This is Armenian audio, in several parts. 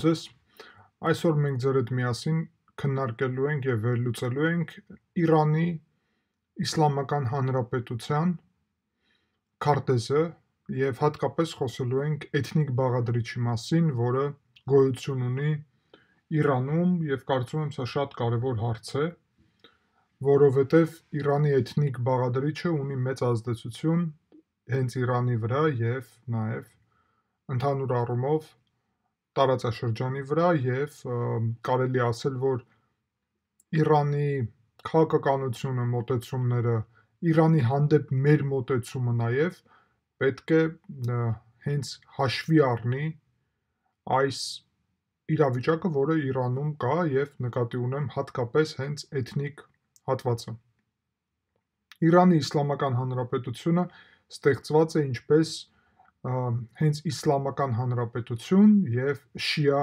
Ձեզ այսօր մենք ձեր հետ միասին քննարկելու ենք եւ վերլուծելու ենք Իրանի Իսլամական Հանրապետության քարտեզը եւ հատկապես խոսելու ենք էթնիկ բաղադրիչի մասին, որը գոյություն ունի Իրանում եւ կարծում եմ սա շատ կարեւոր հարց է, որովհետեւ Իրանի էթնիկ բաղադրիչը ունի մեծ ազդեցություն հենց Իրանի վրա եւ նաեւ ընդհանուր առումով տարածաշրջանի վրա եւ կարելի ասել, որ Իրանի քաղաքականությունը, մոտեցումները, Իրանի հանդեպ մեր մոտեցումը նաեւ պետք է հենց հաշվի առնի այս իրավիճակը, որը Իրանում կա եւ նկատի ունեմ հատկապես հենց էթնիկ հատվածը։ Իրանի Իսլամական Հանրապետությունը ստեղծված է ինչպես հենց իսլամական հանրապետություն եւ շիա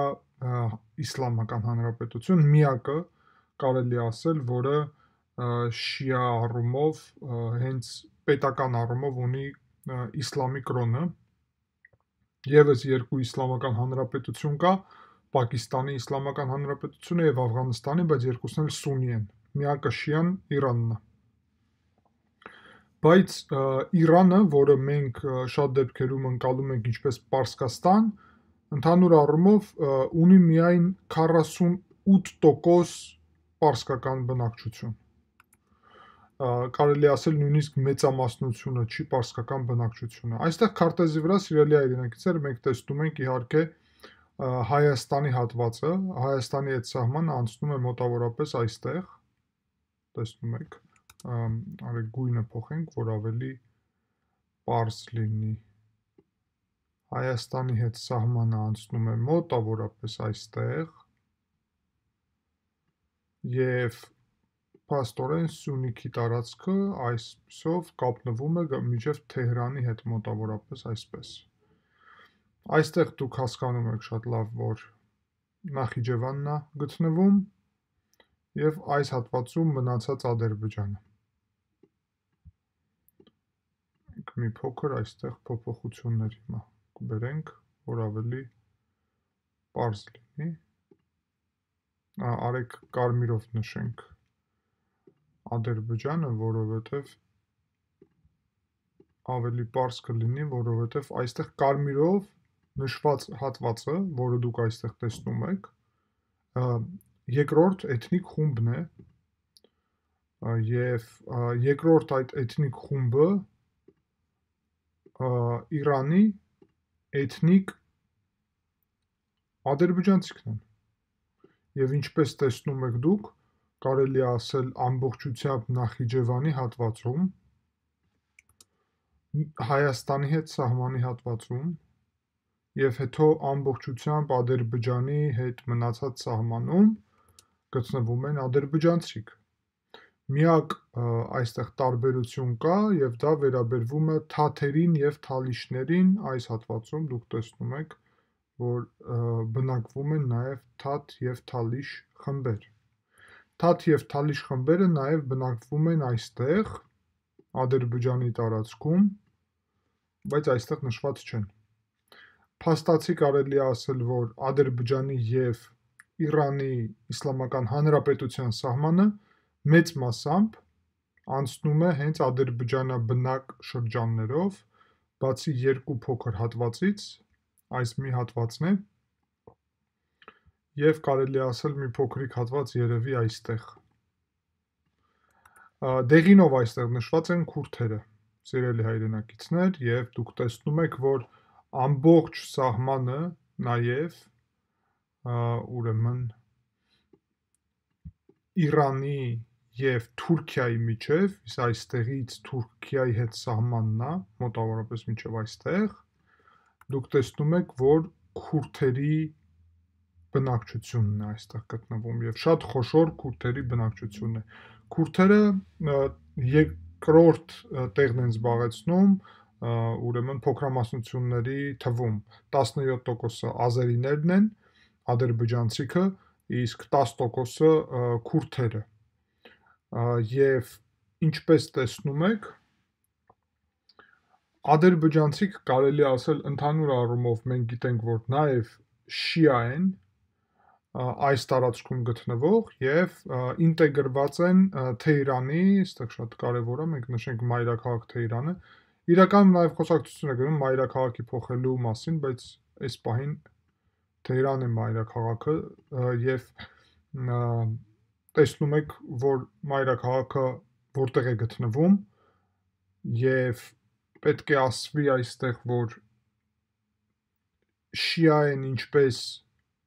իսլամական հանրապետություն միակը կարելի ասել, որը շիա առումով հենց պետական առումով ունի իսլամի կրոնը եւս երկու իսլամական հանրապետություն կա Պակիստանի իսլամական հանրապետությունը եւ Աֆղանստանի, բայց երկուսն էլ սուննի են, միակը շիան Իրանն է։ Բայց Իրանը, որը մենք շատ դեպքերում ընկալում ենք ինչպես Պարսկաստան, ընդհանուր առումով ունի միայն 48% պարսկական բնակչություն։ Կարելի ասել նույնիսկ մեծամասնությունը չի պարսկական բնակչությունը։ Այստեղ քարտեզի վրա սիրելի հայրենակիցներ մենք տեսնում ենք իհարկե Հայաստանի հատվածը, Հայաստանի այդ սահմանը անցնում է մոտավորապես այստեղ, տեսնում եք, արեք գույնը փոխենք, որ ավելի պարզ լինի։ Հայաստանի հետ սահմանը անցնում է մոտավորապես այստեղ եւ փաստորեն Սյունիքի տարածքը այսով կապնվում է մինչև Թեհրանի հետ մոտավորապես այսպես։ Այստեղ դուք հասկանում եք շատ լավ, որ Նախիջևանն է գտնվում եւ այս հատվածում մնացած Ադրբեջանը։ Մի փոքր այստեղ փոփոխություններ հիմա կբերենք, որ ավելի պարզ լինի։ Արեք կարմիրով նշենք Ադրբեջանը, որովհետև ավելի պարզ կլինի, որովհետև այստեղ կարմիրով նշված հատվածը, որը դուք այստեղ տեսնում եք, երկրորդ էթնիկ խումբն է եւ երկրորդ այդ էթնիկ խումբը Իրանի էթնիկ ադրբեջանցիքն են։ Եվ ինչպես տեսնում եք դուք, կարելի ասել ամբողջությամբ Նախիջևանի հատվածում, Հայաստանի հետ սահմանի հատվածում եւ հետո ամբողջությամբ Ադրբեջանի հետ մնացած սահմանում գտնվում են ադրբեջանցիք։ Միակ այստեղ տարբերություն կա եւ դա վերաբերվում է թաթերին եւ թալիշներին, այս հատվածում դուք տեսնում եք, որ բնակվում են նաեւ թաթ եւ թալիշ խմբեր։ Թաթ եւ թալիշ խմբերը նաեւ բնակվում են այստեղ Ադրբեջանի տարածքում, բայց այստեղ նշված չեն։ Փաստացի կարելի է ասել, որ Ադրբեջանի եւ Իրանի Իսլամական Հանրապետության սահմանը մեծ մասամբ անցնում է հենց ադրբեջանաբնակ շրջաններով, բացի երկու փոքր հատվածից, այս մի հատվածն է, եւ կարելի է ասել մի փոքրիկ հատված երևի այստեղ։ Դեղինով այստեղ նշված են քուրդերը, սիրելի հայրենակիցներ, եւ դուք տեսնում եք, որ ամբողջ սահմանը նաեւ ուրեմն Իրանի եւ Թուրքիայի միջև, այստեղից Թուրքիայի հետ սահմանն է, մոտավորապես մինչև այստեղ, դուք տեսնում եք, որ քուրդերի բնակչությունն է այստեղ գտնվում եւ շատ խոշոր քուրդերի բնակչությունն է։ Քուրդերը երկրորդ տեղն են զբաղեցնում ուրեմն փոքրամասնությունների թվում 17%-ը ազերիներն են, ադրբեջանցիքը, իսկ 10%-ը քուրդերը։ Եվ ինչպես տեսնում եք, ադրբեջանցիք կարելի ասել ընդհանուր առումով մենք գիտենք, որ նաև շիա են, այս տարածքում գտնվող եւ ինտեգրված են Թեհրանի, այստեղ շատ կարևոր է, մենք նշենք մայրաքաղաք Թեհրանը։ Իրականում նաև խոսակցություն է գնում մայրաքաղաքի փոխելու մասին, բայց այս պահին Թեհրան է մայրաքաղաքը եւ տեսնում եք, որ մայրաքաղաքը որտեղ է գտնվում եւ պետք է ասվի այստեղ, որ շիա են ինչպես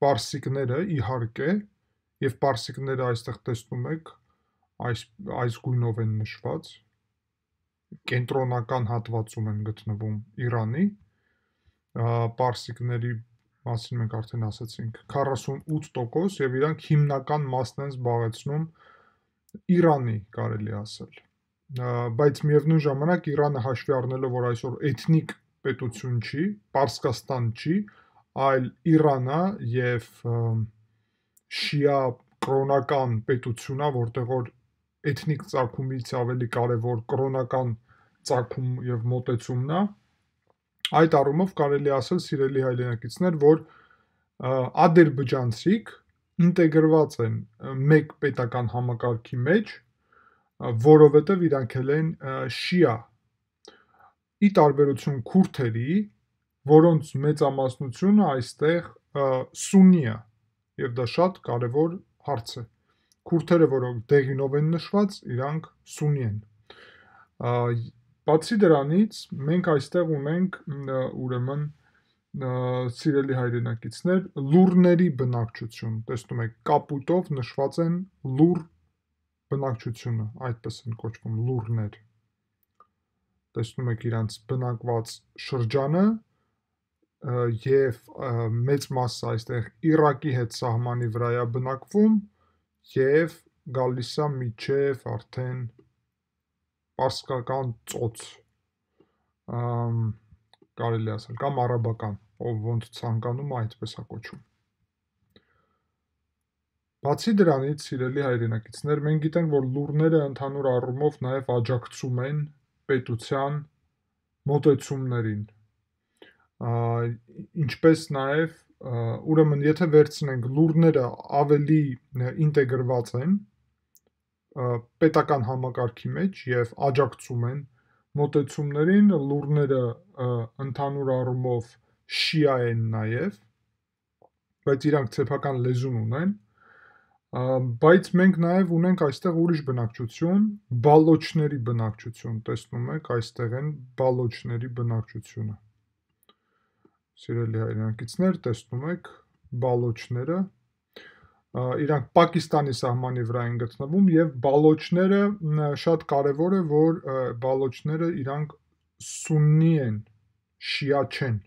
պարսիկները, իհարկե, եւ պարսիկները այստեղ տեսնում եք, այս գույնով են նշված, կենտրոնական հատվածում են գտնվում Իրանի, պարսիկների մասին մենք արդեն ասացինք 48% եւ իրանք հիմնական մասն են զբաղեցնում Իրանի, կարելի ասել, բայց միևնույն ժամանակ Իրանը հաշվի առնելով, որ այսօր էթնիկ պետություն չի, Պարսկաստան չի, այլ Իրանը եւ շիա կրոնական պետություն է, որտեղ որ էթնիկ ծագումից ավելի կարևոր կրոնական ծագում եւ մոտեցումն է, այդ առումով կարելի ասել, սիրելի հայրենակիցներ, որ ադրբեջանցիք ինտեգրված են մեկ պետական համակարգի մեջ, որովհետև իրանք են շիա, ի տարբերություն քուրդերի, որոնց մեծամասնությունը այստեղ սուննի է, եւ դա շատ կարևոր հարց է։ Քուրդերը, որոնք դեղինով են նշված, իրանք սուննի են։ Բացի դրանից, մենք այստեղ ունենք ուրեմն սիրելի հայրենակիցներ, լուրների բնակչություն, տեսնում եք, կապույտով նշված են լուր բնակչությունը, այդպես են կոչվում լուրներ։ Տեսնում եք իրանց բնակված շրջանը եւ մեծ մասը այստեղ Իրաքի հետ սահմանի վրա է բնակվում եւ գալիս է միջև արդեն պարսկական ծոց, կարելի ասել, կամ արաբական, ով ոնց ցանկանում է այդպես է կոչում։ Բացի դրանից, սիրելի հայրենակիցներ, մենք գիտենք, որ լուրները ընդհանուր առումով նաև աջակցում են պետության մոտեցումներին, ինչպես նաև, ուրեմն, եթե վերցնենք լուրները ավելի ինտեգրված են պետական համակարգի մեջ եւ աջակցում են մոտեցումներին, լուրները ընդհանուր առումով շիա են նաև, բայց իրանք սեփական լեզուն ունեն, բայց մենք նաև ունենք այստեղ ուրիշ բնակչություն, բալոչների բնակչություն, տեսնում եք, այստեղ են բալոչների բնակչությունը։ Սիրելի հայրենակիցներ, տեսնում եք բալոչները, իրանք Պակիստանի սահմանի վրա են գտնվում եւ բալոչները շատ կարեւոր է, որ բալոչները իրանք սուննի են, շիա չեն։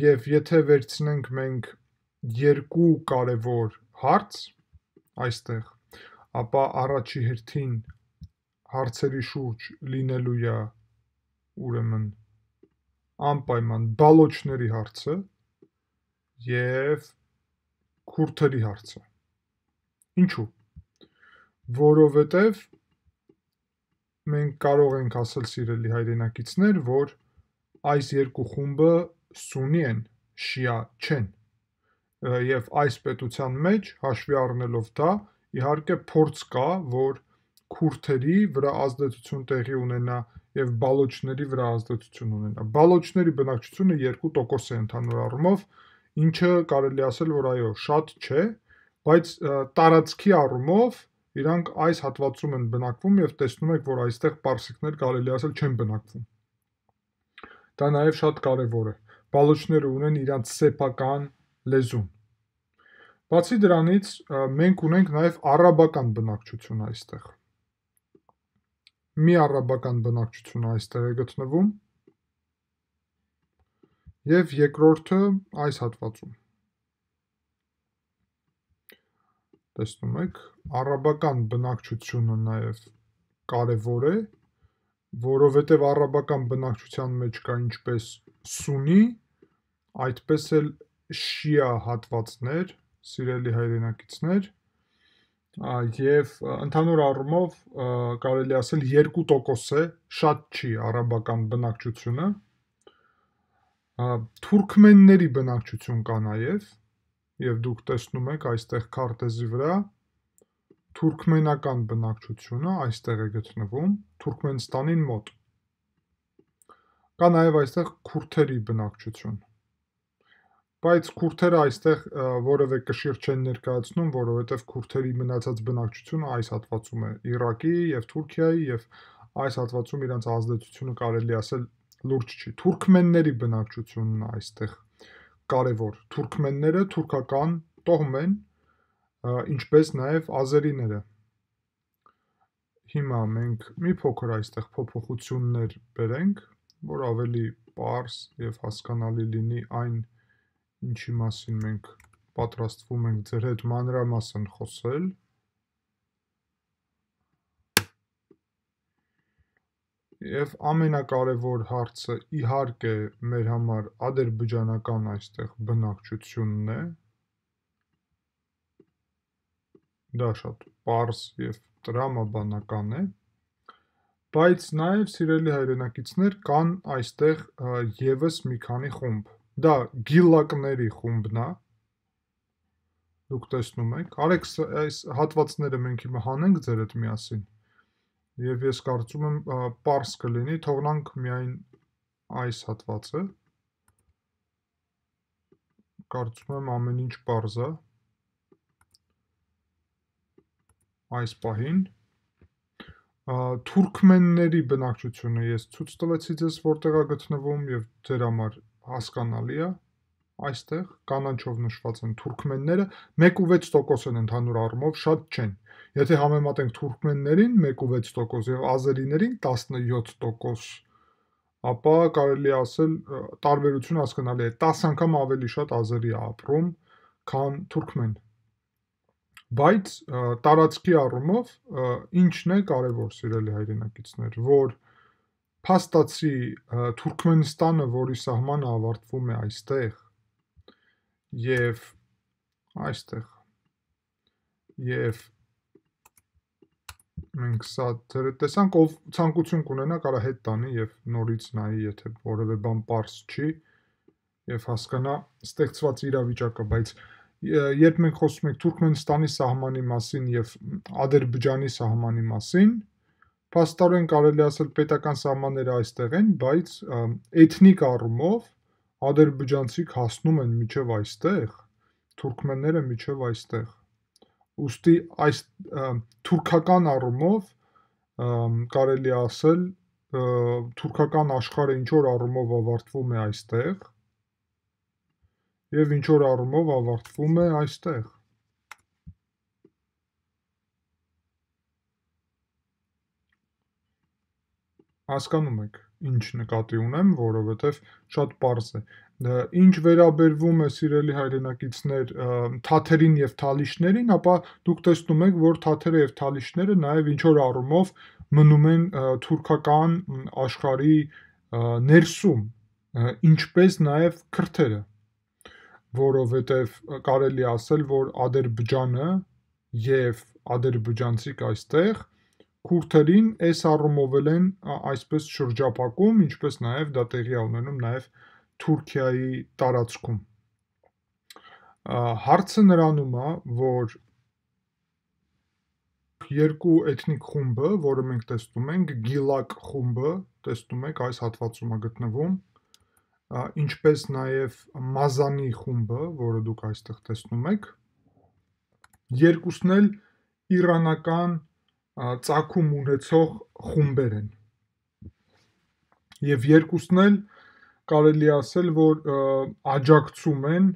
Եվ եթե վերցնենք մենք երկու կարևոր հարց այստեղ, ապա առաջի հերթին հարցերի շուրջ լինելու է ուրեմն անպայման բալոչների հարցը եւ քուրդերի հարցը։ Ինչու՞։ Որովհետև մենք կարող ենք ասել, սիրելի հայրենակիցներ, որ այս երկու խումբը սուննի են, շիա չեն, եւ այս պետության մեջ, հաշվի առնելով դա, իհարկե փորձ կա, որ քուրդերի վրա ազդեցություն տեղի ունենա եւ բալոչների վրա ազդեցություն ունենա։ Բալոչների բնակչությունը 2% է ընդհանուր առումով, ինչը կարելի ասել, որ այո, շատ չէ, բայց տարածքի առումով իրանք այս հատվածում են բնակվում եւ տեսնում եք, որ այստեղ պարսիկներ կարելի ասել չեն բնակվում։ Դա նաեւ շատ կարեւոր է։ Բալոչները ունեն իրանց սեփական լեզուն։ Բացի դրանից, մենք ունենք նաեւ արաբական բնակչություն այստեղ։ Մի արաբական բնակչություն այստեղ է գտնվում եւ երկրորդը այս հատվածում։ Տեսնում եք, արաբական բնակչությունը նաև կարևոր է, որովհետև արաբական բնակչության մեջ կա ինչպես սուննի, այդպես էլ շիա հատվածներ, սիրելի հայրենակիցներ, եւ ընդհանուր առումով կարելի ասել 2% է, շատ չի արաբական բնակչությունը, թուրքմենների բնակչություն կա նաև, եւ դուք տեսնում եք այստեղ քարտեզի վրա թուրքմենական բնակչությունը այստեղ է գտնվում, Թուրքմենստանին մոտ։ Կա նաև այստեղ քուրդերի բնակչություն։ Բայց քուրդերը այստեղ որևէ կշիռ չեն ներկայացնում, որովհետև քուրդերի մնացած բնակչությունը այս հատվածում է Իրաքի եւ Թուրքիայի եւ այս հատվածում իրենց ազդեցությունը կարելի ասել լուրջ չի։ Թուրքմենների բնակչությունն է այստեղ կարևոր։ Թուրքմենները թուրքական տոհմ են, ինչպես նաև ազերիները։ Հիմա մենք մի փոքր այստեղ փոփոխություններ բերենք, որ ավելի պարզ եւ հասկանալի լինի այն, ինչի մասին մենք պատրաստվում ենք ձեր հետ մանրամասն խոսել։ Եվ ամենակարևոր հարցը իհարկե մեր համար ադրբեջանական այստեղ բնակչությունն է։ Դա շատ պարզ եւ տրամաբանական է, բայց նաև սիրելի հայրենակիցներ կան այստեղ եւս մի քանի խումբ։ Դա գիլակների խումբն է, դուք տեսնում եք, արեք այս հատվածները մենք հիմա հանենք ձեր հետ միասին, եւ ես կարծում եմ պարզ կլինի, թողնանք միայն այս հատվածը, կարծում եմ ամեն ինչ պարզ է, այս պահին, թուրքմենների բնակչությունը ես ցույց տվեցի ձեզ որտեղ է գտնվում եւ ձեր համար հասկանալի է, այստեղ կանաչով նշված են թուրքմենները, 1.6% են ընդհանուր առումով, շատ չեն։ Եթե համեմատենք թուրքմեններին 1.6% եւ ազերիներին 17%, ապա կարելի ասել տարբերություն հասկանալի է, 10 անգամ ավելի շատ ազերի է ապրում, քան թուրքմեն։ Բայց տարածքի առումով ինչն է կարևոր, սիրելի հայրենակիցներ, որ փաստացի Թուրքմենստանը, որի սահմանը ավարտվում է այստեղ, եւ այստեղ եւ մենք սա ձեր հետ տեսանք, ով ցանկություն կունենա կարա հետ տանի եւ նորից նայի, եթե որևէ բան պարզ չի եւ հասկանա ստեղծված իրավիճակը, բայց երբ մենք խոսում ենք Թուրքմենստանի սահմանի մասին եւ Ադրբեջանի սահմանի մասին, փաստորեն կարելի ասել պետական սահմանները այստեղ են, բայց էթնիկ առումով ադրբեջանցիք հասնում են մինչև այստեղ, թուրքմենները մինչև այստեղ։ Ուստի այս թուրքական առումով կարելի ասել թուրքական աշխարհը ինչ որ առումով ավարտվում է այստեղ եւ ինչ որ առումով ավարտվում է այստեղ։ Հասկանում եք, ինչ նկատի ունեմ, որովհետև շատ պարզ է։ Ինչ վերաբերվում է սիրելի հայրենակիցներ թաթերին եւ թալիշներին, ապա դուք տեսնում եք, որ թաթերը եւ թալիշները նաեւ ինչ որ առումով մնում են թուրքական աշխարհի ներսում, ինչպես նաեւ քրդերը, որովհետև կարելի ասել, որ Ադրբեջանը եւ ադրբեջանցիք այստեղ քուրդերին այս առումով են այսպես շրջապակում, ինչպես նաև դա տեղի է ունենում նաև Թուրքիայի տարածքում։ Հարցը նրանում է, որ երկու էթնիկ խումբը, որը մենք տեսնում ենք, գիլակ խումբը, տեսնում եք այս հատվածում է գտնվում, ինչպես նաև մազանի խումբը, որը դուք այստեղ տեսնում եք, երկուսն էլ իրանական ծագում ունեցող խումբեր են։ Եվ երկուսն էլ կարելի ասել, որ աջակցում են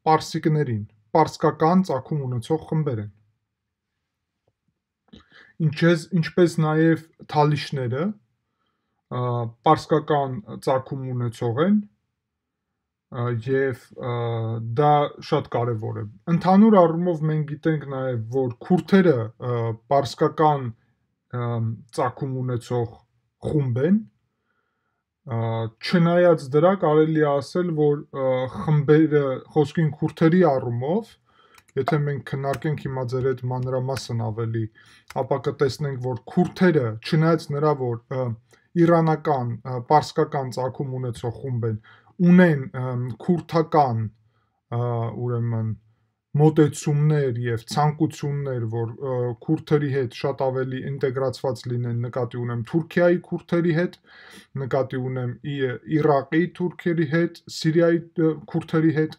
պարսիկներին, պարսկական ծագում ունեցող խմբեր են։ Ինչպես նաև թալիշները պարսկական ծագում ունեցող են, եւ դա շատ կարևոր է։ Ընդհանուր առումով մենք գիտենք նաև, որ քուրդերը պարսկական ծագում ունեցող խումբ են, չնայած դրա կարելի է ասել, որ խմբերը խոսքին քուրդերի առումով, եթե մենք քննարկենք հիմա ձեր հետ մանրամասն ավելի, ապա կտեսնենք, որ քուրդերը, չնայած նրա, որ իրանական, պարսկական ծագում ունեցող խումբ են, ունեն քուրդական ուրեմն մոտեցումներ եւ ցանկություններ, որ քուրդերի հետ շատ ավելի ինտեգրացված լինեն, նկատի ունեմ Թուրքիայի քուրդերի հետ, նկատի ունեմ Իրաքի թուրքերի հետ, Սիրիայի քուրդերի հետ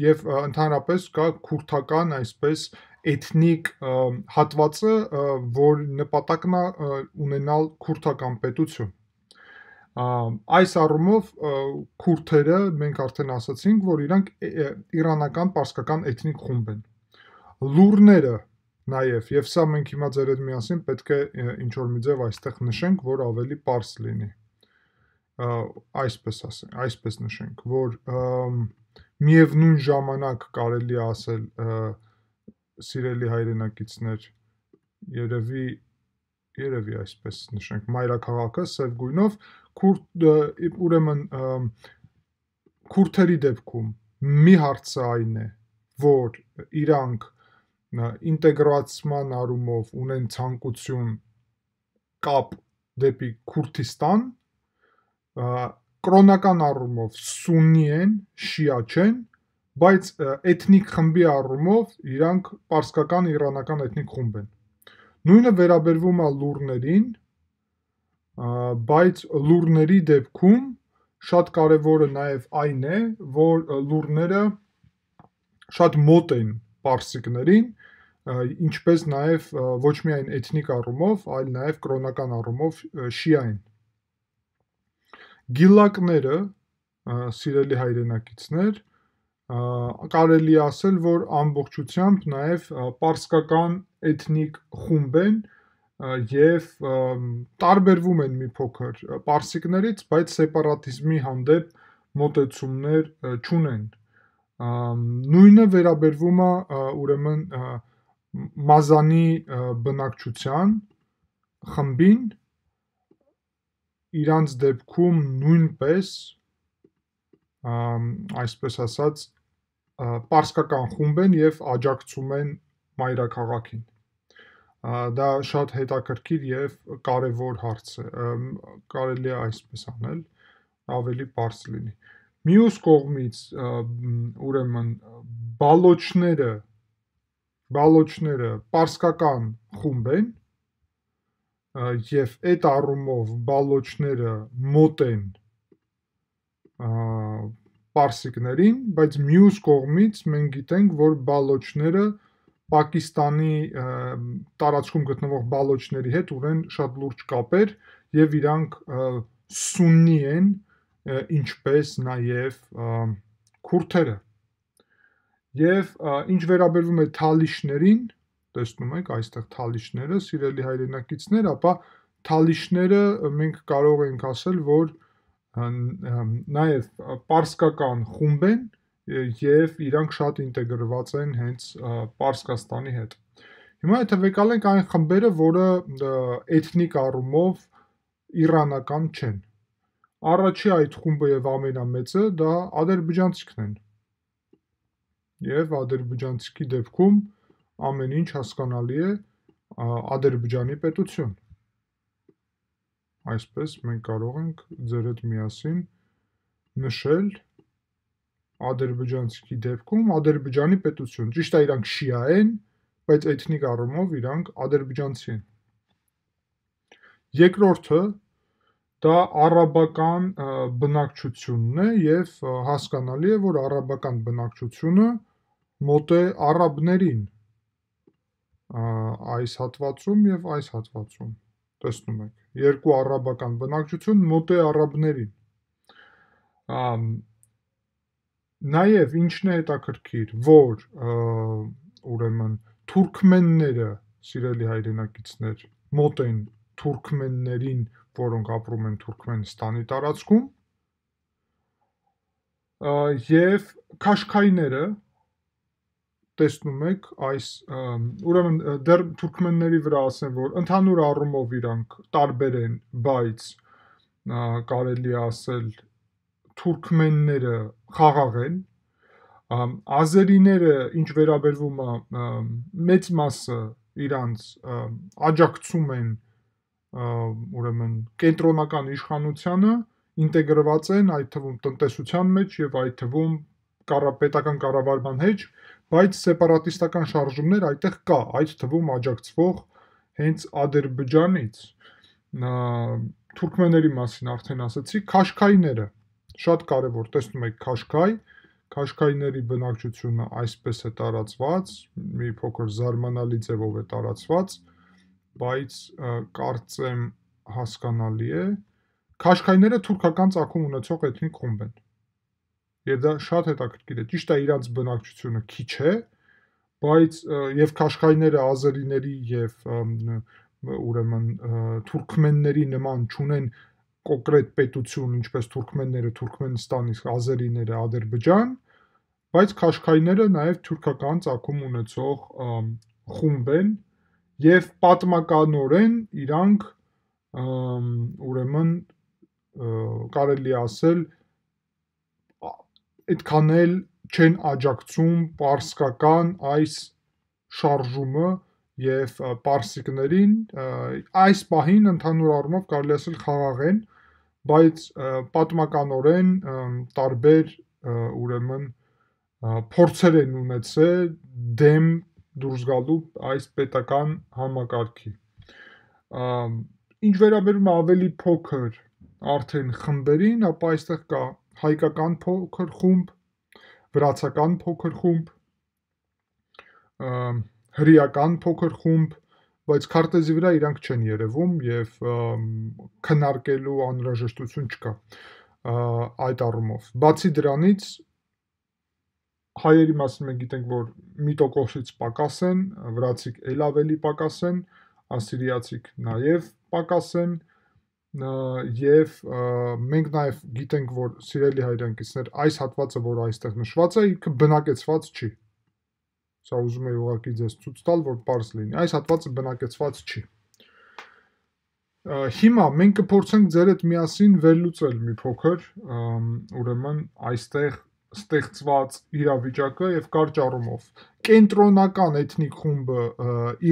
եւ ընդհանրապես կա քուրդական այսպես էթնիկ հատվածը, որ նպատակն է ունենալ քուրդական պետություն։ Այս առումով քուրդերը մենք արդեն ասացինք, որ իրանք իրանական պարսկական էթնիկ խումբ են։ Լուրները նաև, եւ սա մենք հիմա ձեր հետ միասին պետք է ինչ-որ մի ձև այստեղ նշենք, որ ավելի պարզ լինի։ Այսպես նշենք, որ միևնույն ժամանակ կարելի է ասել, սիրելի հայրենակիցներ, երևի այսպես նշենք, մայրաքաղաքը սև գույնով, ուրեմն քուրդերի դեպքում մի հարցը այն է, որ իրանք ինտեգրացման առումով ունեն ցանկություն կապ դեպի Քուրդիստան, կրոնական առումով սուննի են, շիա չեն, բայց էթնիկ խմբի առումով իրանք պարսկական իրանական էթնիկ խումբ են։ Նույնը վերաբերվում է լուրներին, բայց լուրների դեպքում շատ կարևորը նաև այն է, որ լուրները շատ մոտ են պարսիկներին, ինչպես նաև ոչ միայն էթնիկ առումով, այլ նաև կրոնական առումով շիա են։ Գիլակները, սիրելի հայրենակիցներ, կարելի ասել, որ ամբողջությամբ նաև պարսկական էթնիկ խումբ են եւ տարբերվում են մի փոքր պարսիկներից, բայց սեպարատիզմի հանդեպ մոտեցումներ չունեն։ Նույնը վերաբերվում է ուրեմն մազանի բնակչության խմբին, իրանց դեպքում նույնպես այսպես ասած պարսկական խումբ են եւ աջակցում են մայրաքաղաքին։ Դա շատ հետաքրքիր եւ կարևոր հարց է, կարելի է այսպես անել, ավելի պարզ լինի։ Մյուս կողմից, ուրեմն բալոչները պարսկական խումբ են եւ այդ առումով բալոչները մոտ են պարսիկներին, բայց մյուս կողմից մենք գիտենք, որ բալոչները Պակիստանի տարածքում գտնվող բալոչների հետ ունեն շատ լուրջ կապեր եւ իրանք սուննի են, ինչպես նաեւ քուրդերը։ Եվ ինչ վերաբերվում է թալիշներին, տեսնում եք այստեղ թալիշները, սիրելի հայրենակիցներ, ապա թալիշները մենք կարող ենք ասել, որ նաեւ պարսկական խումբ են եւ իրանք շատ ինտեգրված են հենց Պարսկաստանի հետ։ Հիմա եթե վեկալենք այն խմբերը, որը էթնիկ առումով իրանական չեն։ Առաջի այդ խումբը եւ ամենամեծը դա ադրբեջանցիքն են։ Եվ ադրբեջանցիքի դեպքում ամեն ինչ հասկանալի է, Ադրբեջանի պետություն։ Այսպես մենք կարող ենք ձեր հետ միասին նշել ադրբեջանցիքի դեպքում Ադրբեջանի պետություն, ճիշտ է իրանք շիա են, բայց էթնիկ առումով իրանք ադրբեջանցի են։ Երկրորդը դա արաբական բնակչությունն է եւ հասկանալի է, որ արաբական բնակչությունը մոտ է արաբներին այս հատվածում եւ այս հատվածում, տեսնում եք, երկու արաբական բնակչություն մոտ է արաբներին։ Նաև ինչն է հետաքրքիր, որ ուրեմն թուրքմենները, սիրելի հայրենակիցներ, մոտ են թուրքմեններին, որոնք ապրում են Թուրքմենստանի տարածքում, եւ քաշքայները, տեսնում եք, ուրեմն դեռ թուրքմենների վրա ասեմ, որ ընդհանուր առումով իրանք տարբեր են, բայց կարելի է ասել թուրքմենները խաղաղ են, ազերիները, ինչ վերաբերվում է մեծ մասը իրանց աջակցում են ուրեմն կենտրոնական իշխանությանը, ինտեգրված են այդ թվում տնտեսության մեջ եւ այդ թվում պետական կառավարման հետ, բայց սեպարատիստական շարժումներ այդտեղ կա, այդ թվում աջակցվող հենց Ադրբեջանից, թուրքմենների մասին արդեն ասացի, քաշքայները, շատ կարևոր, տեսնում եք քաշքայների բնակչությունը այսպես է տարածված, մի փոքր զարմանալի ձևով է տարածված, բայց կարծեմ հասկանալի է, քաշքայները թուրքական ծագում ունեցող էթնիկ խումբ են, եւ դա շատ հետաքրքիր է, ճիշտ է իրանց բնակչությունը քիչ է, բայց եւ քաշքայները ազերիների եւ ուրեմն թուրքմենների նման չունեն կոնկրետ պետություն, ինչպես թուրքմենները Թուրքմենստան, իսկ ազերիները Ադրբեջան, բայց քաշքայները նաեւ թուրքական ծագում ունեցող խումբ են եւ պատմականորեն իրանք ուրեմն կարելի ասել այդքան էլ չեն աջակցում պարսկական այս շարժումը եւ պարսիկներին այս պահին ընդհանուր առումով կարելի ասել խաղաղ են, բայց պատմականորեն տարբեր ուրեմն փորձեր են ունեցել դեմ դուրս գալու այս պետական համակարգի։ Ինչ վերաբերում է ավելի փոքր արդեն խմբերին, ապա այստեղ կա հայկական փոքր խումբ, վրացական փոքր խումբ, հրեական փոքր խումբ, բայց քարտեզի վրա իրանք չեն երևում եւ քննարկելու անհրաժեշտություն չկա այդ առումով։ Բացի դրանից հայերի մասին մենք գիտենք, որ 1%-ից պակաս են, վրացիք էլ ավելի պակաս են, ասիրիացիք նաեւ պակաս են, եւ մենք նաեւ գիտենք, որ սիրելի հայրենակիցներ, այս հատվածը, որ այստեղ նշված է, ինքը բնակեցված չի։ Սա ուզում եմ ուղղակի ձեզ ցույց տալ, որ պարզ լինի։ Այս հատվածը բնակեցված չի։ Հիմա մենք կփորձենք ձեր հետ միասին վերլուծել մի փոքր, ուրեմն այստեղ ստեղծված իրավիճակը եւ կարճ առումով կենտրոնական էթնիկ խումբը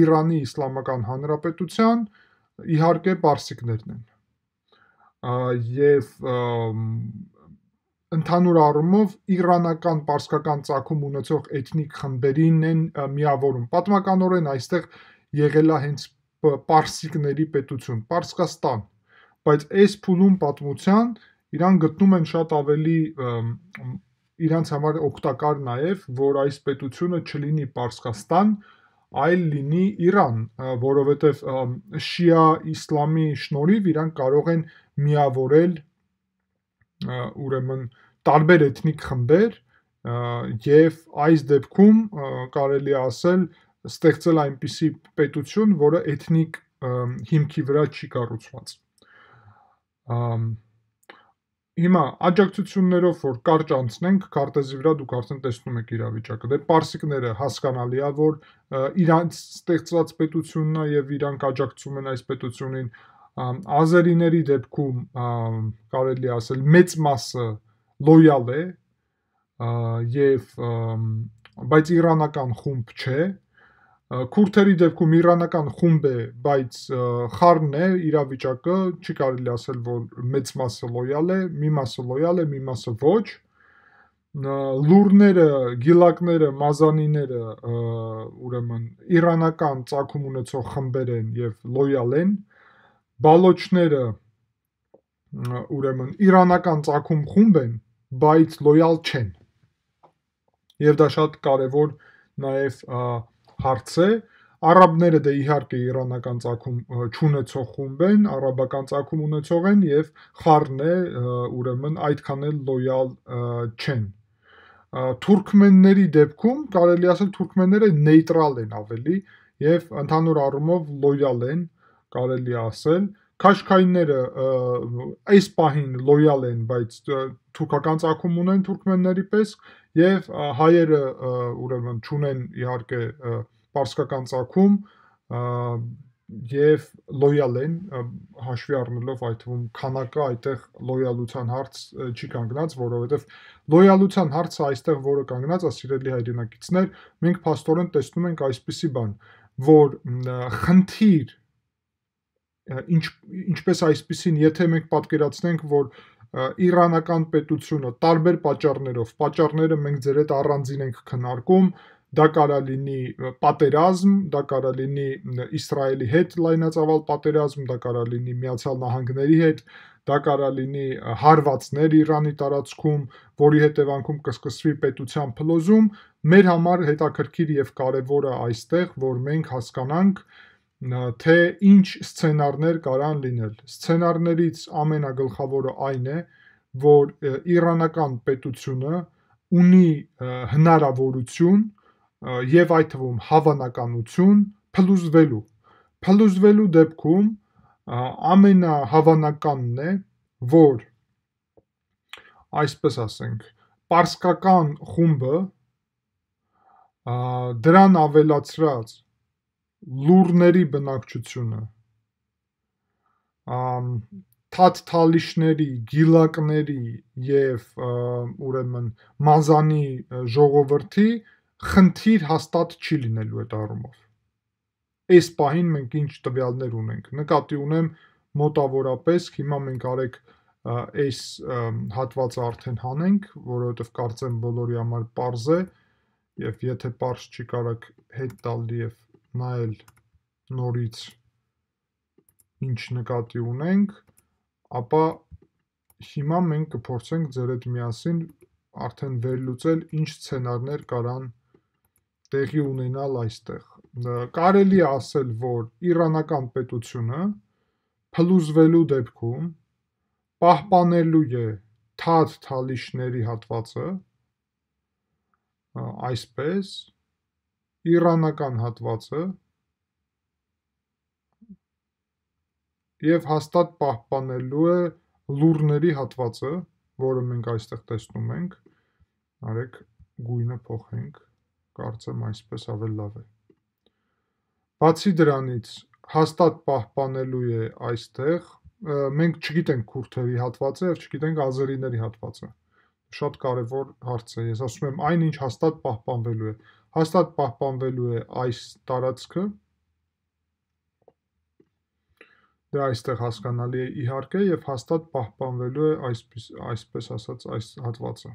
Իրանի Իսլամական Հանրապետության իհարկե պարսիկներն են եւ ընդհանուր առումով իրանական պարսկական ծագում ունեցող էթնիկ խմբերին են միավորում։ Պատմականորեն այստեղ եղել է հենց պարսիկների պետություն, Պարսկաստան, բայց այս փուլում պատմության իրան գտնում են շատ ավելի իրանց համար օգտակար նաև, որ այս պետությունը չլինի Պարսկաստան, այլ լինի Իրան, որովհետև շիա իսլամի շնորհիվ իրանք կարող են միավորել ուրեմն տարբեր էթնիկ խմբեր եւ այս դեպքում կարելի ասել ստեղծել այնպիսի պետություն, որը էթնիկ հիմքի վրա չի կառուցված։ Հիմա աջակցություններով որ կարճ անցնենք, քարտեզի վրա դուք արդեն տեսնում եք իրավիճակը։ Դե պարսիկները հասկանալի է, որ իրանց ստեղծված պետությունն է եւ իրանք աջակցում են այս պետությունին։ Ազերիների դեպքում կարելի ասել մեծ մասը լոյալ է եւ բայց իրանական խումբ չէ։ Քուրդերի դեպքում իրանական խումբ է, բայց խառն է իրավիճակը, չի կարելի ասել, որ մեծ մասը լոյալ է, մի մասը լոյալ է, մի մասը ոչ։ Լուրները, գիլակները, մազանիները ուրեմն իրանական ծագում ունեցող խմբեր են եւ լոյալ են։ Բալոչները ուրեմն իրանական ծագում խումբ են, բայց լոյալ չեն։ Եվ դա շատ կարևոր նաեւ հարց է, արաբները դե իհարկե իրանական ծագում չունեցող խումբ են, արաբական ծագում ունեցող են եւ խառն է, ուրեմն այդքան էլ լոյալ չեն։ Թուրքմենների դեպքում կարելի ասել թուրքմենները նեյտրալ են ավելի եւ ընդհանուր առումով լոյալ են, կարելի ասել։ Քաշքայինները այս պահին լոյալ են, բայց թուրքական ծագում ունեն թուրքմենների պես եւ հայերը ուրեմն չունեն իհարկե պարսկական ծագում եւ լոյալ են, հաշվի առնելով այդ թվում քանակը այդտեղ լոյալության հարց չի կանգնած, որովհետեւ լոյալության հարցը այստեղ որը կանգնած է, սիրելի հայրենակիցներ, մենք փաստորեն տեսնում ենք այսպիսի բան, որ խնդիր ինչպես այսպիսին, եթե մենք պատկերացնենք, որ իրանական պետությունը տարբեր պատճառները մենք ձեր հետ առանձին ենք քննարկում, դա կարա լինի պատերազմ, դա կարա լինի Իսրայելի հետ լայնածավալ պատերազմ, դա կարա լինի Միացյալ Նահանգների հետ, դա կարա լինի հարվածներ Իրանի տարածքում, որի հետևանքում կսկսվի պետության փլոզում, մեր համար հետաքրքիր եւ կարեւորը այստեղ, որ մենք հասկանանք, թե ինչ սցենարներ կարան լինել։ Սցենարներից ամենագլխավորը այն է, որ իրանական պետությունը ունի հնարավորություն եւ այդ թվում հավանականություն փլուզվելու դեպքում ամենահավանականն է, որ այսպես ասենք, պարսկական խումբը դրան ավելացրած լուրների բնակչությունը, թաթթալիշների, գիլակների եւ ուրեմն մազանի ժողովրդի խնդիր հաստատ չի լինելու այդ առումով։ Այս պահին մենք ինչ տվյալներ ունենք։ Նկատի ունեմ մոտավորապես, հիմա մենք արեք այս հատվածը արդեն հանենք, որովհետև կարծեմ բոլորի համար պարզ է, եւ եթե պարզ չի կարաք հետ տալ եւ նայել նորից ինչ նկատի ունենք, ապա հիմա մենք կփորձենք ձեր հետ միասին արդեն վերլուծել ինչ սցենարներ կարան տեղի ունենալ այստեղ։ Կարելի է ասել, որ իրանական պետությունը փլուզվելու դեպքում պահպանելու է թաթ-թալիշների հատվածը, այսպես, իրանական հատվածը եւ հաստատ պահպանելու է լուրների հատվածը, որը մենք այստեղ տեսնում ենք, արեք գույնը փոխենք, կարծեմ այսպես ավելի լավ է։ Բացի դրանից հաստատ պահպանելու է այստեղ, մենք չգիտենք քուրդերի հատվածը եւ չգիտենք ազերիների հատվածը։ Շատ կարևոր հարց է, ես ասում եմ այն ինչ հաստատ պահպանվելու է այս տարածքը, դա այստեղ հասկանալի է իհարկե եւ հաստատ պահպանվելու է այսպես ասած այս հատվածը։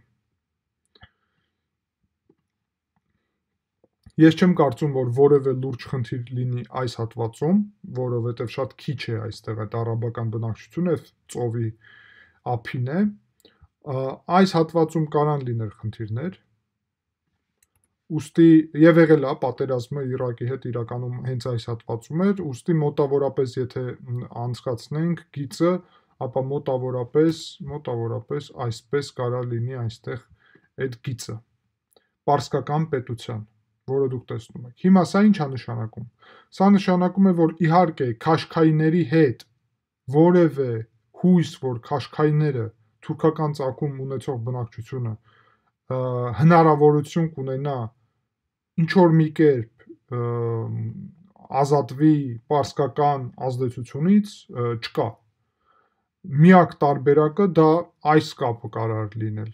Ես չեմ կարծում, որ որևէ լուրջ խնդիր լինի այս հատվածում, որովհետև շատ քիչ է այստեղ այդ արաբական բնակչությունը եւ ծովի ափին է։ Այս հատվածում կարան լինել խնդիրներ, ուստի եւ եղել է պատերազմը Իրաքի հետ իրականում հենց այս հատվածում էր, ուստի մոտավորապես եթե անցկացնենք գիծը, ապա մոտավորապես այսպես կարա լինի այստեղ այդ գիծը, պարսկական պետության, որը դուք տեսնում եք։ Հիմա սա ինչ է նշանակում։ Սա նշանակում է, որ իհարկե քաշքայիների հետ որևէ հույս, որ քաշքայիները թուրքական ծագում ունեցող բնակչությունը հնարավորություն կունենա ինչ-որ մի կերպ ազատվի պարսկական ազդեցությունից, չկա։ Միակ տարբերակը դա այս կապը կարար լինել։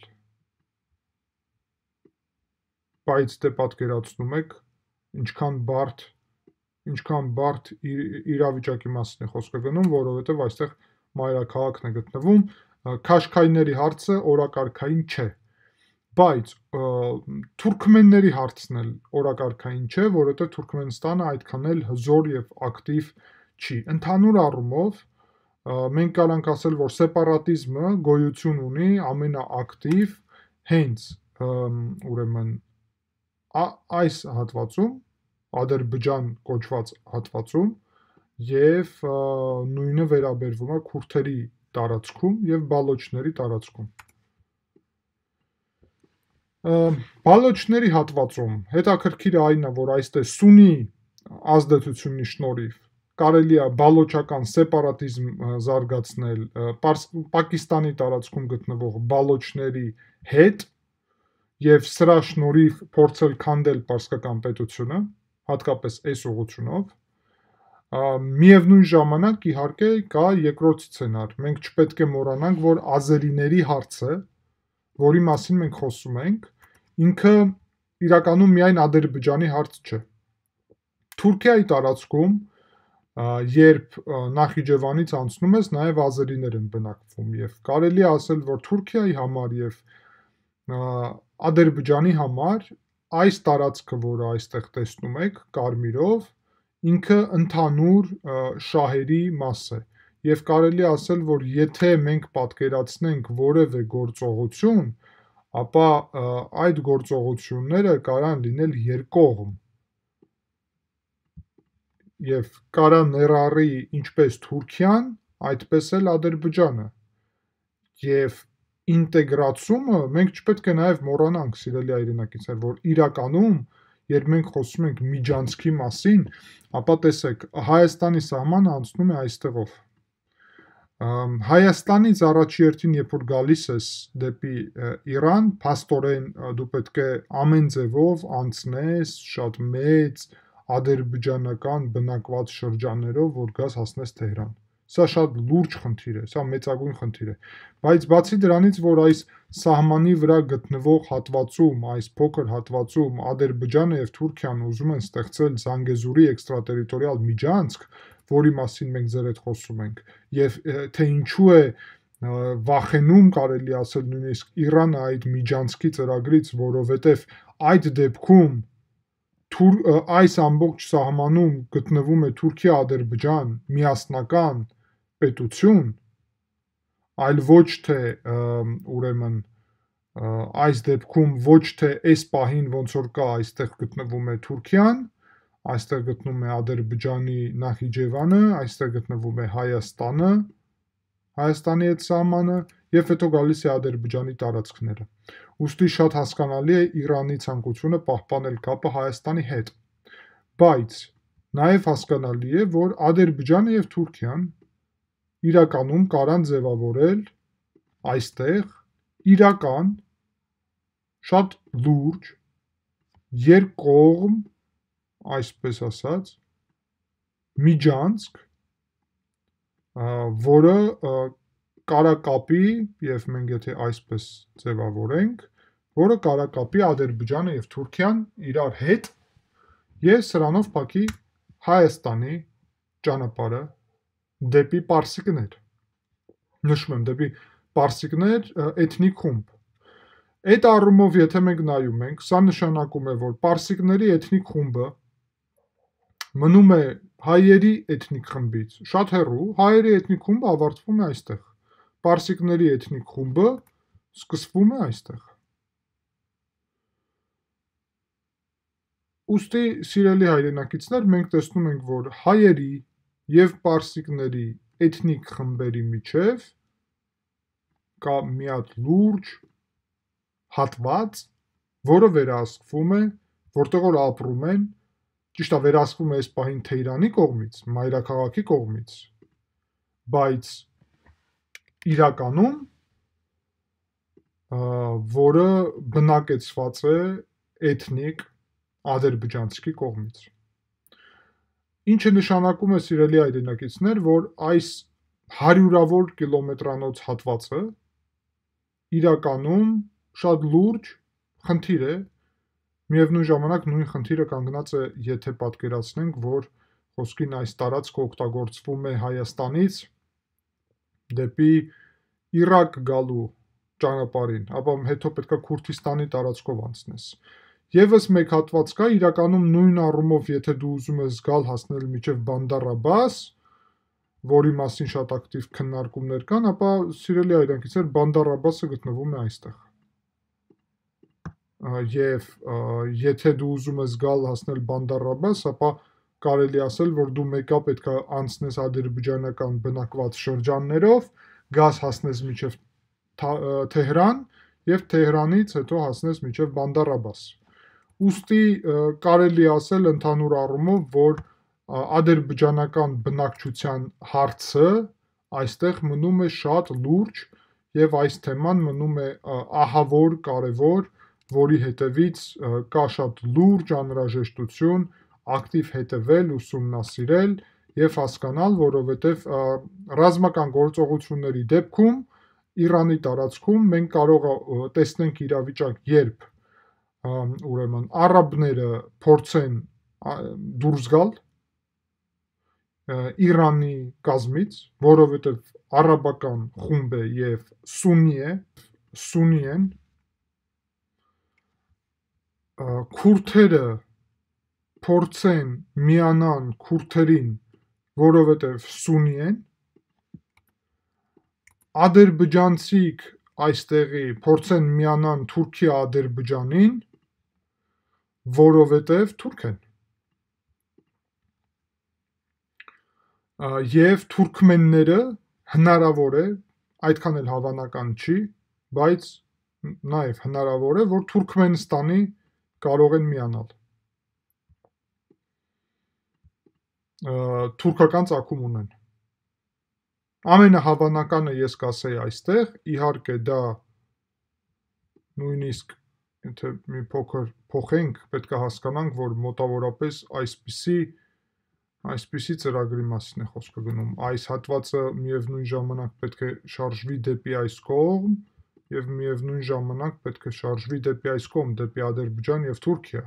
Բայց դե պատկերացնում եք, ինչքան բարդ իրավիճակի մասին է խոսքը գնում, որովհետև այստեղ մայրաքաղաքն է գտնվում, քաշքայիների հարցը օրակարգային չէ, բայց թուրքմենների հարցն էլ օրակարգային չէ, որովհետև Թուրքմենստանը այդքան էլ հզոր եւ ակտիվ չի։ Ընդհանուր առումով մենք կարանք ասել, որ սեպարատիզմը գոյություն ունի ամենաակտիվ հենց ուրեմն այս հատվածում, Ադրբեջան կոչված հատվածում եւ նույնը վերաբերվում է քուրդերի տարածքում եւ բալոչների տարածքում։ Բալոչների հատվածում հետաքրքիրը այն է, որ այստեղ սունի ազդեցությունի շնորհիվ կարելի է բալոչական սեպարատիզմ զարգացնել Պակիստանի տարածքում գտնվող բալոչների հետ եւ սրա շնորհիվ փորձել քանդել պարսկական պետությունը, հատկապես այս ուղղությունով, միևնույն ժամանակ իհարկե կա երկրորդ սցենար։ Մենք չպետք է մոռանանք, որ ազերիների հարցը, որի մասին մենք խոսում ենք, ինքը իրականում միայն Ադրբեջանի հարց չէ։ Թուրքիայի տարածքում երբ Նախիջևանից անցնում ես, նաև ազերիներ են բնակվում եւ կարելի է ասել, որ Թուրքիայի համար եւ Ադրբեջանի համար այս տարածքը, որը այստեղ տեսնում եք կարմիրով, ինքը ընդհանուր շահերի մաս է եւ կարելի է ասել, որ եթե մենք պատկերացնենք որևէ գործողություն, ապա այդ գործողությունները կարան լինել երկկողմ եւ կարա ներառի ինչպես Թուրքիան, այդպես էլ Ադրբեջանը եւ ինտեգրացումը մենք չպետք է նաև մոռանանք, սիրելի հայրենակիցներ, որ իրականում երբ մենք խոսում ենք միջանցքի մասին, ապա տեսեք, Հայաստանի սահմանը անցնում է այստեղով։ Հայաստանից առաջերտին, երբ որ գալիս ես դեպի Իրան, փաստորեն դու պետք է ամեն ձևով անցնես շատ մեծ ադրբեջանական բնակված շրջաններով, որ գաս հասնես Թեհրան։ Սա շատ լուրջ խնդիր է, սա մեծագույն խնդիր է, բայց բացի դրանից, որ այս սահմանի վրա գտնվող հատվածում, այս փոքր հատվածում Ադրբեջանը եւ Թուրքիան ուզում են ստեղծել Զանգեզուրի էքստրատերիտորիալ միջանցք, որի մասին մենք ձեր հետ խոսում ենք, եւ թե ինչու է վախենում, կարելի ասել նույնիսկ Իրանը այդ միջանցքի ծրագրից, որովհետեւ այդ դեպքում այս ամբողջ սահմանում գտնվում է Թուրքիա-Ադրբեջան միասնական պետություն, այլ ոչ թե ուրեմն այս դեպքում ոչ թե այս պահին ոնց որ կա այստեղ գտնվում է Թուրքիան, այստեղ գտնվում է Ադրբեջանի Նախիջևանը, այստեղ գտնվում է Հայաստանը, Հայաստանի հետ սահմանը եւ հետո գալիս է Ադրբեջանի տարածքները։ Ուստի շատ հասկանալի է Իրանի ցանկությունը պահպանել կապը Հայաստանի հետ։ Բայց նաև հասկանալի է, որ Ադրբեջանը եւ Թուրքիան իրականում կարան ձևավորել այստեղ իրական շատ լուրջ երկկողմ, այսպես ասած, միջանցք, որը կարակապի, եւ մենք եթե այսպես ձևավորենք, որը կարակապի Ադրբեջանը եւ Թուրքիան իրար հետ եւ սրանով փակի Հայաստանի ճանապարհը դեպի պարսիկներ։ Նշում եմ, դեպի պարսիկներ էթնիկ խումբ։ Այդ առումով, եթե մենք նայում ենք, սա նշանակում է, որ պարսիկների էթնիկ խումբը մնում է հայերի էթնիկ խմբից շատ հեռու, հայերի էթնիկ խումբը ավարտվում է այստեղ, պարսիկների էթնիկ խումբը սկսվում է այստեղ։ Ուստի, սիրելի հայրենակիցներ, մենք տեսնում ենք, որ հայերի եւ պարսիկների էթնիկ խմբերի միջև կա մի հատ լուրջ հատված, որը վերահսկվում է, որտեղ որ ապրում են, ճիշտ է, վերահսկվում է այս պահին Թեհրանի կողմից, մայրաքաղաքի կողմից, բայց իրականում որը բնակեցված է էթնիկ ադրբեջանցի կողմից։ Ինչը նշանակում է, սիրելի հայրենակիցներ, որ այս հարյուրավոր կիլոմետրանոց հատվածը իրականում շատ լուրջ խնդիր է, միևնույն ժամանակ նույն խնդիրը կանգնած է, եթե պատկերացնենք, որ խոսքին այս տարածքը օգտագործվում է Հայաստանից դեպի Իրաք գալու ճանապարհին, ապա հետո պետք է Քուրդիստանի տարածքով անցնես։ Եվս մեկ հատված կա, իրականում նույն առումով, եթե դու ուզում ես գալ հասնել մինչև Բանդար Աբբաս, որի մասին շատ ակտիվ քննարկումներ կան, ապա սիրելի հայրենակիցներ, Բանդար Աբբասը գտնվում է այստեղ։ Եվ եթե դու ուզում ես գալ հասնել Բանդար Աբբաս, ապա կարելի ասել, որ դու մեկը պետք է անցնես ադրբեջանական բնակված շրջաններով, գաս հասնես մինչև Թեհրան եւ Թեհրանից հետո հասնես մինչև Բանդար Աբբաս։ Ուստի կարելի ասել ընդհանուր առումով, որ ադրբեջանական բնակչության հարցը այստեղ մնում է շատ լուրջ եւ այս թեման մնում է ահավոր կարեւոր, որի հետևից կա շատ լուրջ անհրաժեշտություն ակտիվ հետևել, ուսումնասիրել եւ հասկանալ, որովհետեւ ռազմական գործողությունների դեպքում Իրանի տարածքում մենք կարող տեսնենք իրավիճակ, երբ ուրեմն արաբները փորձեն դուրս գալ Իրանի կազմից, որովհետև արաբական խումբ է և սուննի են, քուրդերը փորձեն միանան քուրդերին, որովհետև սուննի են, ադրբեջանցիք այստեղի փորձեն միանան Թուրքիա-Ադրբեջանին, որովհետև թուրք են։ Եվ թուրքմենները հնարավոր է, այդքան էլ հավանական չի, բայց նաև հնարավոր է, որ Թուրքմենստանի կարող են միանալ։ Թուրքական ծագում ունեն։ Ամենահավանականը ես կասեի այստեղ, իհարկե դա նույնիսկ եթե մի փոքր փոխենք, պետք է հասկանանք, որ մոտավորապես այսպիսի ծրագրի մասին է խոսքը գնում։ Այս հատվածը միևնույն ժամանակ պետք է շարժվի դեպի այս կողմ և միևնույն ժամանակ պետք է շարժվի դեպի այս կողմ, դեպի Ադրբեջան և Թուրքիա։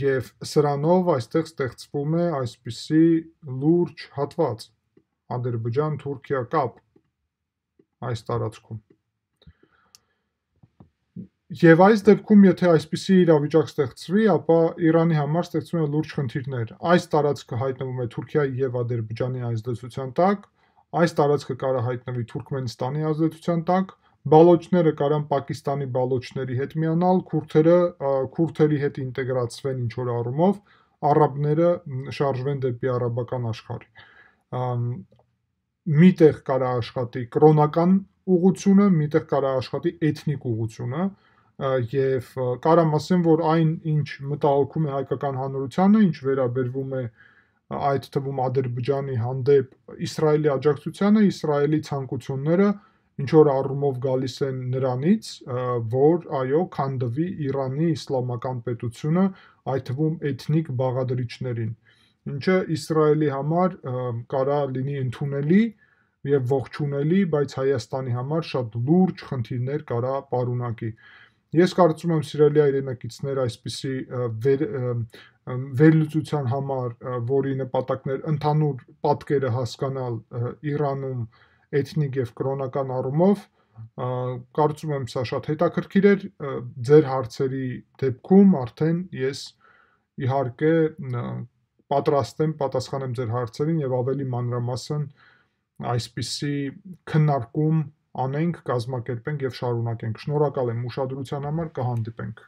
Եվ սրանով այստեղ ստեղծվում է այսպիսի լուրջ հատված, Ադրբեջան-Թուրքիա կապ այս տարածքում։ Եվ այս դեպքում, եթե այսպիսի իրավիճակ ստեղծվի, ապա Իրանի համար ստեղծվում են լուրջ խնդիրներ։ Այս տարածքը հայտնվում է Թուրքիայի և Ադրբեջանի ազդեցության տակ, այս տարածքը կարող է հայտնվի Թուրքմենստանի ազդեցության տակ, բալոչները կարող են Պակիստանի բալոչների հետ միանալ, քուրդերի հետ ինտեգրացվեն ինչ-որ առումով, արաբները շարժվեն դեպի արաբական աշխարհ։ Միտեղ կարող է աշխատի կրոնական ուղղությունը, միտեղ կարող է աշխատի էթնիկ ուղղությունը, և կարող եմ ասեմ, որ այն, ինչ մտահոգում է հայկական հանրությանը, ինչ վերաբերվում է այդ թվում Ադրբեջանի հանդեպ Իսրայելի աջակցությանը, Իսրայելի ցանկությունները ինչ-որ առումով գալիս են նրանից, որ այո, քանդվի Իրանի իսլամական պետությունը, այդ թվում էթնիկ բաղադրիչներին, ինչը Իսրայելի համար կարող է լինի ընդունելի և ողջունելի, բայց Հայաստանի համար շատ լուրջ խնդիրներ կարող է պարունակի։ Ես կարծում եմ, սիրելի հայրենակիցներ, այսպիսի վերլուծության համար, որի նպատակն էր ընդհանուր պատկերը հասկանալ Իրանում էթնիկ և կրոնական առումով, կարծում եմ սա շատ հետաքրքիր էր, ձեր հարցերի դեպքում արդեն ես իհարկե պատրաստ եմ պատասխանեմ ձեր հարցերին և ավելի մանրամասն այսպիսի քննարկում անենք, կազմակերպենք և շարունակենք։ Շնորհակալ եմ ուշադրության համար, կհանդիպենք։